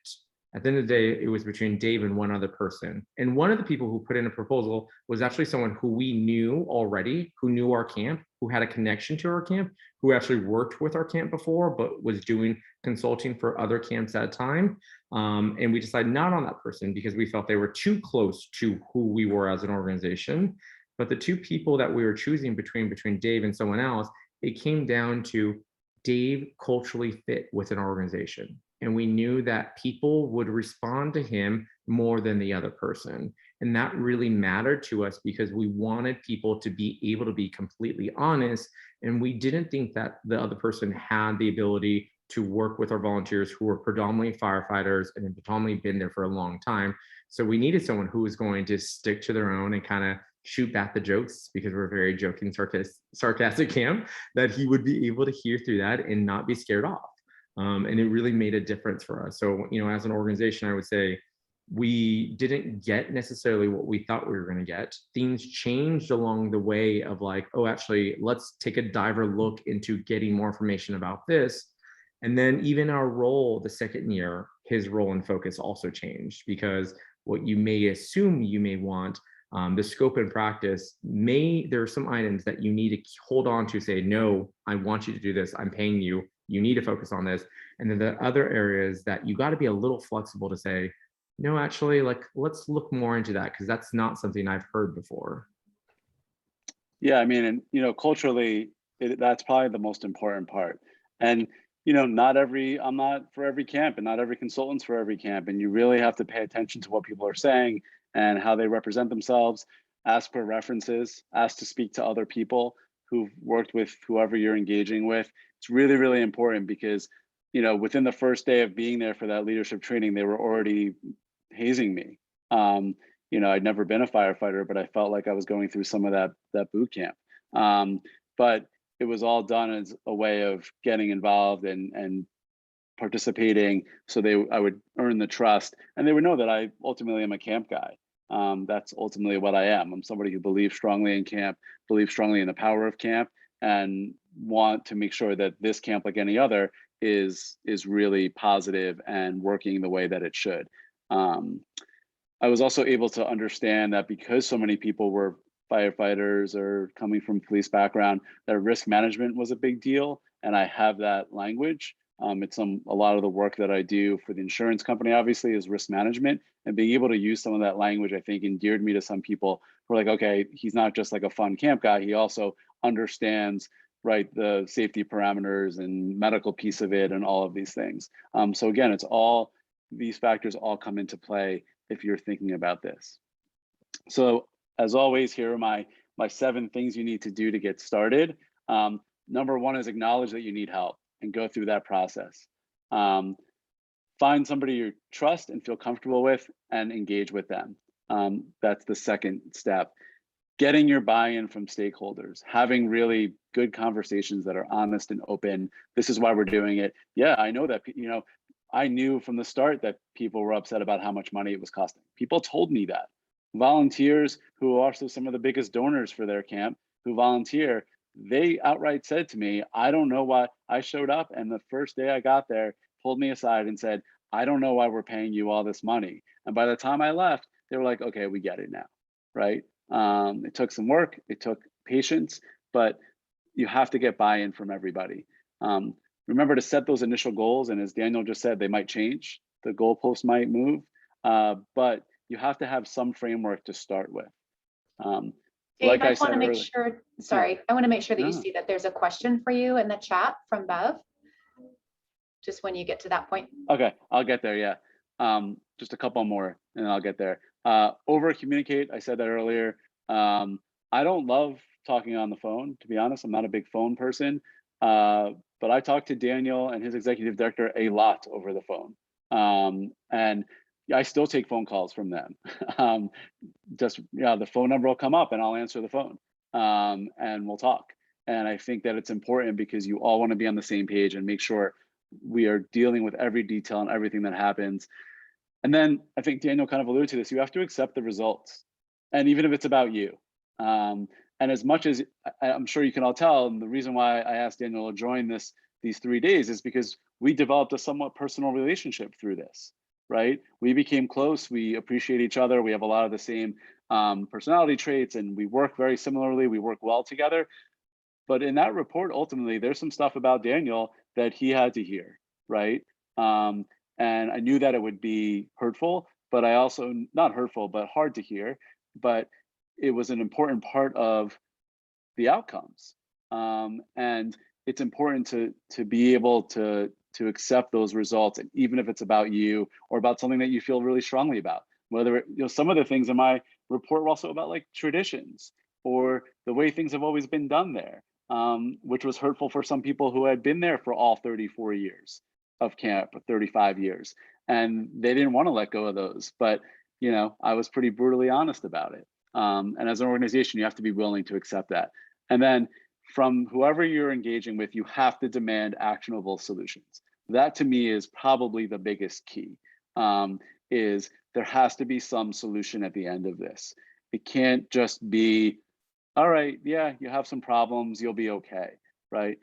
At the end of the day, it was between Dave and one other person. And one of the people who put in a proposal was actually someone who we knew already, who knew our camp, who had a connection to our camp, who actually worked with our camp before, but was doing consulting for other camps at a time. And we decided not on that person because we felt they were too close to who we were as an organization. But the two people that we were choosing between Dave and someone else, it came down to Dave culturally fit within our organization. And we knew that people would respond to him more than the other person. And that really mattered to us because we wanted people to be able to be completely honest. And we didn't think that the other person had the ability to work with our volunteers who were predominantly firefighters and had predominantly been there for a long time. So we needed someone who was going to stick to their own and kind of shoot back the jokes, because we're very joking, sarcastic camp, that he would be able to hear through that and not be scared off. And it really made a difference for us. So, you know, as an organization, I would say we didn't get necessarily what we thought we were going to get. Things changed along the way of like, oh, actually, let's take a diver look into getting more information about this. And then even our role the second year, his role and focus also changed, because what you may assume you may want, the scope and practice there are some items that you need to hold on to, say, no, I want you to do this. I'm paying you. You need to focus on this. And then the other areas that you got to be a little flexible to say, no, actually, like, let's look more into that, because that's not something I've heard before. Yeah, I mean, and you know, culturally, that's probably the most important part. And you know, I'm not for every camp, and not every consultant's for every camp, and you really have to pay attention to what people are saying and how they represent themselves. Ask for references, ask to speak to other people who've worked with whoever you're engaging with. It's really, really important, because you know, within the first day of being there for that leadership training, they were already hazing me. You know, I'd never been a firefighter, but I felt like I was going through some of that boot camp. But it was all done as a way of getting involved and participating, so I would earn the trust, and they would know that I ultimately am a camp guy. That's ultimately what I am. I'm somebody who believes strongly in camp, believes strongly in the power of camp, and want to make sure that this camp, like any other, is really positive and working the way that it should. I was also able to understand that because so many people were firefighters or coming from police background, that risk management was a big deal, and I have that language. It's a lot of the work that I do for the insurance company, obviously, is risk management, and being able to use some of that language, I think, endeared me to some people who are like, okay, he's not just like a fun camp guy, he also understands, right, the safety parameters and medical piece of it and all of these things. So again, these factors all come into play if you're thinking about this. So as always, here are my 7 things you need to do to get started. Number 1 is acknowledge that you need help and go through that process. Find somebody you trust and feel comfortable with and engage with them. That's the second step. Getting your buy-in from stakeholders, having really good conversations that are honest and open. This is why we're doing it. Yeah, I know that, you know, I knew from the start that people were upset about how much money it was costing. People told me that. Volunteers, who are also some of the biggest donors for their camp, who volunteer, they outright said to me, I don't know why. I showed up, and the first day I got there, pulled me aside and said, I don't know why we're paying you all this money. And by the time I left, they were like, okay, we get it now, right? It took some work, it took patience, but you have to get buy-in from everybody. Remember to set those initial goals, and as Daniel just said, they might change, the goalposts might move, but you have to have some framework to start with. Dave, like I want said to make earlier, sure, sorry, I want to make sure that you No. see that there's a question for you in the chat from Bev. Just when you get to that point. Okay, I'll get there, yeah. Just a couple more and I'll get there. Over communicate, I said that earlier. I don't love talking on the phone, to be honest. I'm not a big phone person, but I talked to Daniel and his executive director a lot over the phone. And I still take phone calls from them. Just, yeah, the phone number will come up and I'll answer the phone, and we'll talk. And I think that it's important because you all want to be on the same page and make sure we are dealing with every detail and everything that happens. And then I think Daniel kind of alluded to this, you have to accept the results. And even if it's about you. And as much as I'm sure you can all tell, and the reason why I asked Daniel to join these 3 days is because we developed a somewhat personal relationship through this, right? We became close, we appreciate each other, we have a lot of the same personality traits, and we work very similarly, we work well together. But in that report, ultimately, there's some stuff about Daniel that he had to hear, right? And I knew that it would be hurtful, but I also, not hurtful, but hard to hear, but it was an important part of the outcomes. And it's important to be able to accept those results, and even if it's about you or about something that you feel really strongly about. Whether, you know, some of the things in my report were also about like traditions or the way things have always been done there, which was hurtful for some people who had been there for all 34 years of camp, or 35 years, and they didn't want to let go of those. But, you know, I was pretty brutally honest about it. And as an organization, you have to be willing to accept that. And then from whoever you're engaging with, you have to demand actionable solutions. That to me is probably the biggest key, is there has to be some solution at the end of this. It can't just be, all right, yeah, you have some problems, you'll be okay, right?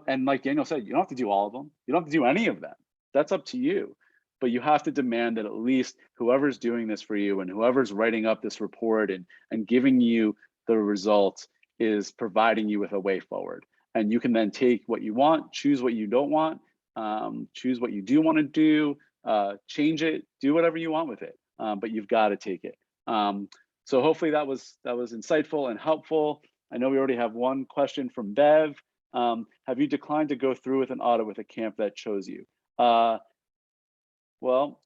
And like Daniel said, you don't have to do all of them. You don't have to do any of them. That's up to you. But you have to demand that at least whoever's doing this for you and whoever's writing up this report and giving you the results is providing you with a way forward. And you can then take what you want, choose what you don't want, choose what you do want to do, change it, do whatever you want with it. But you've got to take it. So hopefully that was insightful and helpful. I know we already have one question from Bev. Have you declined to go through with an audit with a camp that chose you? Well,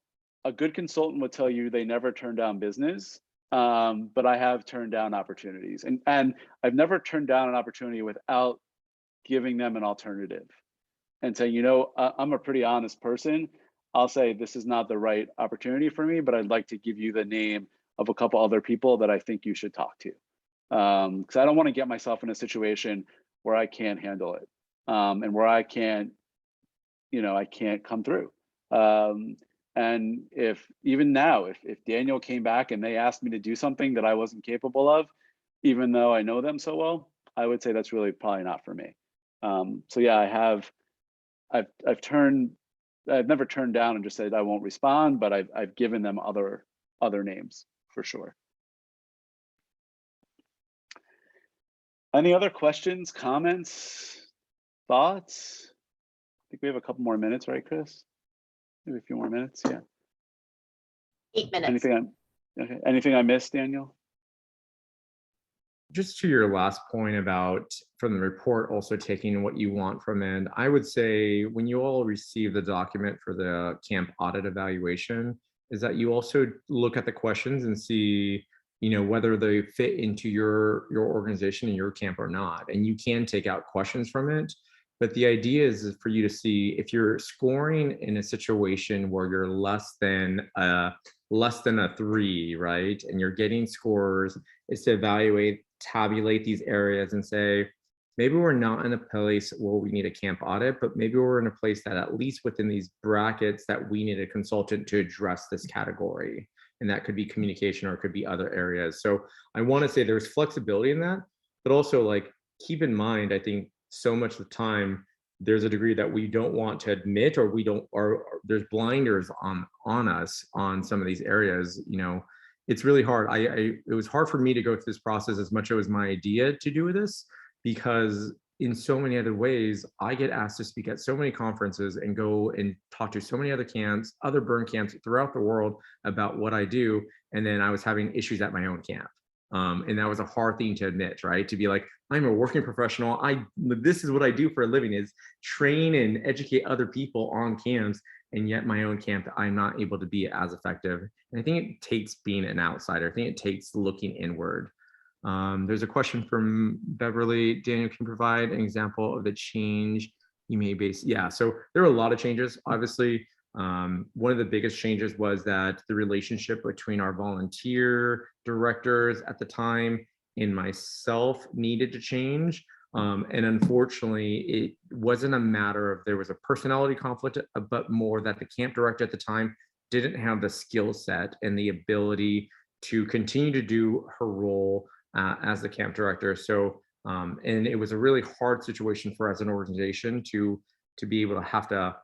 a good consultant would tell you they never turn down business, but I have turned down opportunities, and I've never turned down an opportunity without giving them an alternative and saying, you know, I'm a pretty honest person. I'll say this is not the right opportunity for me, but I'd like to give you the name of a couple other people that I think you should talk to. Because I don't want to get myself in a situation where I can't handle it, and where I can't, you know, I can't come through. And if even now, if Daniel came back and they asked me to do something that I wasn't capable of, even though I know them so well, I would say that's really probably not for me. So yeah, I've never turned down and just said I won't respond, but I've given them other names for sure. Any other questions, comments, thoughts? I think we have a couple more minutes, right, Chris? Maybe a few more minutes, yeah. 8 minutes. Anything I missed, Daniel? Just to your last point about from the report also taking what you want from it, I would say when you all receive the document for the camp audit evaluation, is that you also look at the questions and see, you know, whether they fit into your organization and your camp or not. And you can take out questions from it. But the idea is for you to see if you're scoring in a situation where you're less than a 3, right? And you're getting scores, is to evaluate, tabulate these areas and say, maybe we're not in a place where we need a camp audit, but maybe we're in a place that at least within these brackets that we need a consultant to address this category. And that could be communication or it could be other areas. So I want to say there's flexibility in that, but also like keep in mind, I think so much of the time there's a degree that we don't want to admit, or there's blinders on us on some of these areas. You know, it's really hard. It was hard for me to go through this process as much as it was my idea to do this, because in so many other ways, I get asked to speak at so many conferences and go and talk to so many other camps, other burn camps throughout the world about what I do. And then I was having issues at my own camp. And that was a hard thing to admit, right? To be like, I'm a working professional. This is what I do for a living, is train and educate other people on camps. And yet my own camp, I'm not able to be as effective. And I think it takes being an outsider. I think it takes looking inward. There's a question from Beverly. Daniel, can provide an example of the change you may base? Yeah, so there are a lot of changes, obviously. One of the biggest changes was that the relationship between our volunteer directors at the time and myself needed to change. And unfortunately, it wasn't a matter of there was a personality conflict, but more that the camp director at the time didn't have the skill set and the ability to continue to do her role as the camp director. So, and it was a really hard situation for us as an organization to be able to have to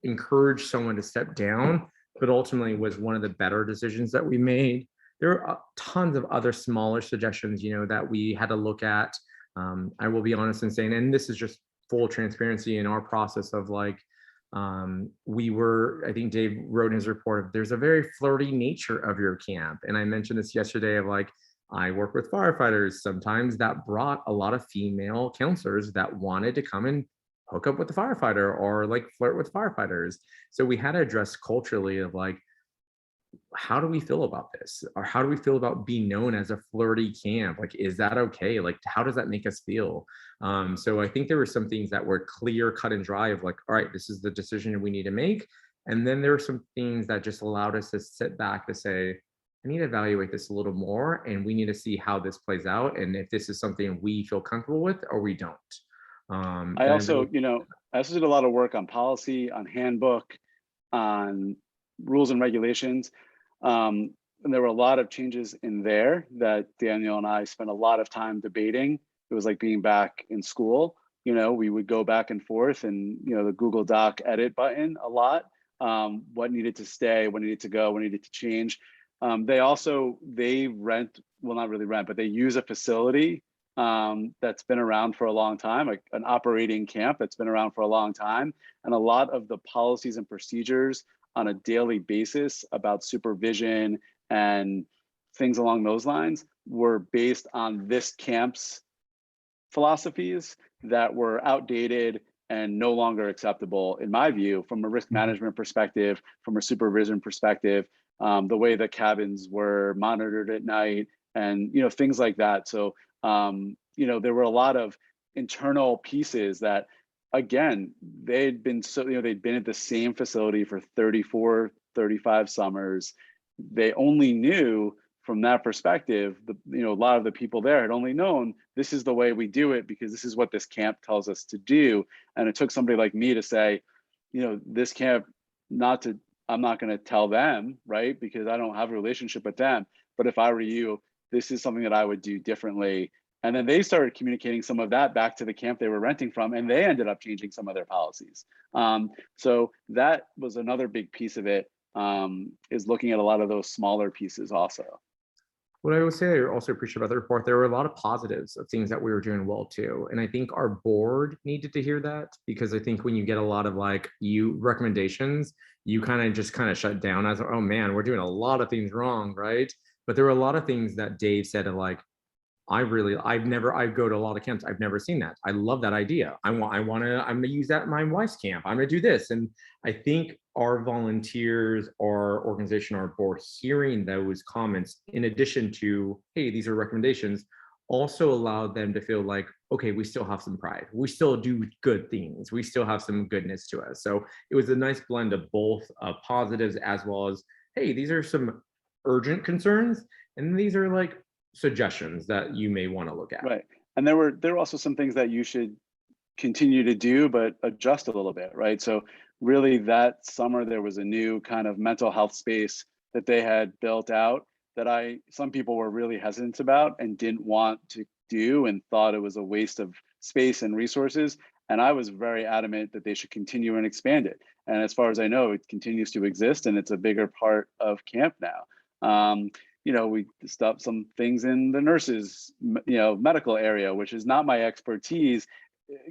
encourage someone to step down, but ultimately was one of the better decisions that we made. There are tons of other smaller suggestions, you know, that we had to look at. I will be honest in saying, and this is just full transparency in our process of like, I think Dave wrote in his report, there's a very flirty nature of your camp. And I mentioned this yesterday of like, I work with firefighters. Sometimes that brought a lot of female counselors that wanted to come and hook up with the firefighter or like flirt with firefighters. So we had to address culturally of like, how do we feel about this? Or how do we feel about being known as a flirty camp? Like, is that okay? Like, how does that make us feel? So I think there were some things that were clear, cut and dry of like, all right, this is the decision we need to make. And then there are some things that just allowed us to sit back to say, I need to evaluate this a little more, and we need to see how this plays out. And if this is something we feel comfortable with or we don't. I also did a lot of work on policy, on handbook, on rules and regulations. And there were a lot of changes in there that Daniel and I spent a lot of time debating. It was like being back in school. You know, we would go back and forth, and you know, the Google Doc edit button a lot. What needed to stay, what needed to go, what needed to change. They rent, well, not really rent, but they use a facility that's been around for a long time, like an operating camp that's been around for a long time. And a lot of the policies and procedures on a daily basis about supervision and things along those lines were based on this camp's philosophies that were outdated and no longer acceptable, in my view, from a risk management perspective, from a supervision perspective, the way the cabins were monitored at night, and you know, things like that. So you know, there were a lot of internal pieces that, again, they'd been at the same facility for 34, 35 summers. They only knew from that perspective, you know, a lot of the people there had only known this is the way we do it because this is what this camp tells us to do. And it took somebody like me to say, you know, this camp, I'm not going to tell them, right? Because I don't have a relationship with them. But if I were you, this is something that I would do differently. And then they started communicating some of that back to the camp they were renting from, and they ended up changing some of their policies. So that was another big piece of it, is looking at a lot of those smaller pieces also. What I would say I also appreciate about the report, there were a lot of positives of things that we were doing well too. And I think our board needed to hear that, because I think when you get a lot of like recommendations, you kind of shut down as, oh man, we're doing a lot of things wrong, right? But there were a lot of things that Dave said of like, I go to a lot of camps. I've never seen that. I love that idea. I'm gonna use that in my wife's camp. I'm gonna do this. And I think our volunteers, our organization, our board hearing those comments, in addition to, hey, these are recommendations, also allowed them to feel like, okay, we still have some pride. We still do good things. We still have some goodness to us. So it was a nice blend of both positives as well as, hey, these are some urgent concerns. And these are like suggestions that you may want to look at. Right. And there were also some things that you should continue to do, but adjust a little bit, right? So really that summer, there was a new kind of mental health space that they had built out that some people were really hesitant about and didn't want to do and thought it was a waste of space and resources. And I was very adamant that they should continue and expand it. And as far as I know, it continues to exist, and it's a bigger part of camp now. You know, we stopped some things in the nurses, you know, medical area, which is not my expertise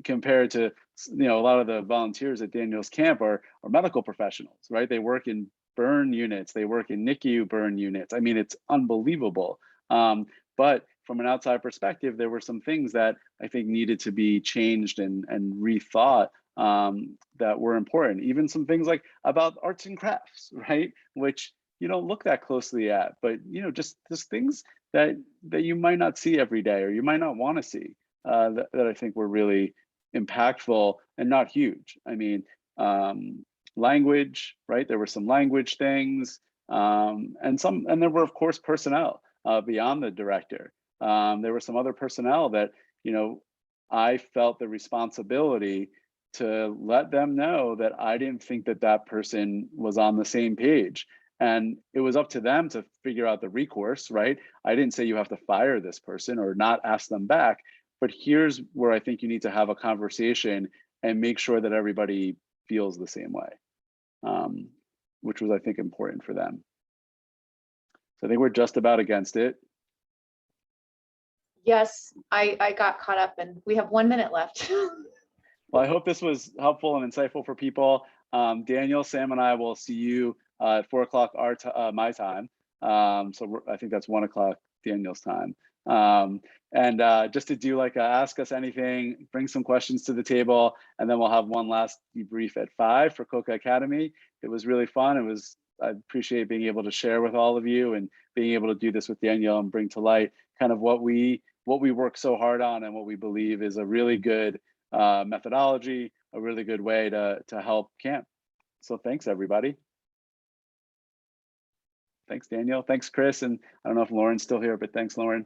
compared to, you know, a lot of the volunteers at Daniel's camp are medical professionals, right? They work in burn units, they work in NICU burn units. I mean, it's unbelievable. But from an outside perspective, there were some things that I think needed to be changed and rethought that were important. Even some things like about arts and crafts, right? Which you don't look that closely at, but you know, just things that you might not see every day, or you might not want to see, that I think were really impactful and not huge. I mean, language, right? There were some language things, and there were of course personnel beyond the director. There were some other personnel that, you know, I felt the responsibility to let them know that I didn't think that person was on the same page. And it was up to them to figure out the recourse, right? I didn't say you have to fire this person or not ask them back, but here's where I think you need to have a conversation and make sure that everybody feels the same way, which was, I think, important for them. So I think we're just about against it. Yes, I got caught up, and we have 1 minute left. Well, I hope this was helpful and insightful for people. Daniel, Sam, and I will see you at 4 o'clock my time. So I think that's 1 o'clock Daniel's time. And just to do like a ask us anything, bring some questions to the table, and then we'll have one last debrief at 5 for COCAcademy. It was really fun. I appreciate being able to share with all of you and being able to do this with Daniel and bring to light kind of what we work so hard on and what we believe is a really good methodology, a really good way to help camp. So thanks, everybody. Thanks, Daniel. Thanks, Chris. And I don't know if Lauren's still here, but thanks, Lauren.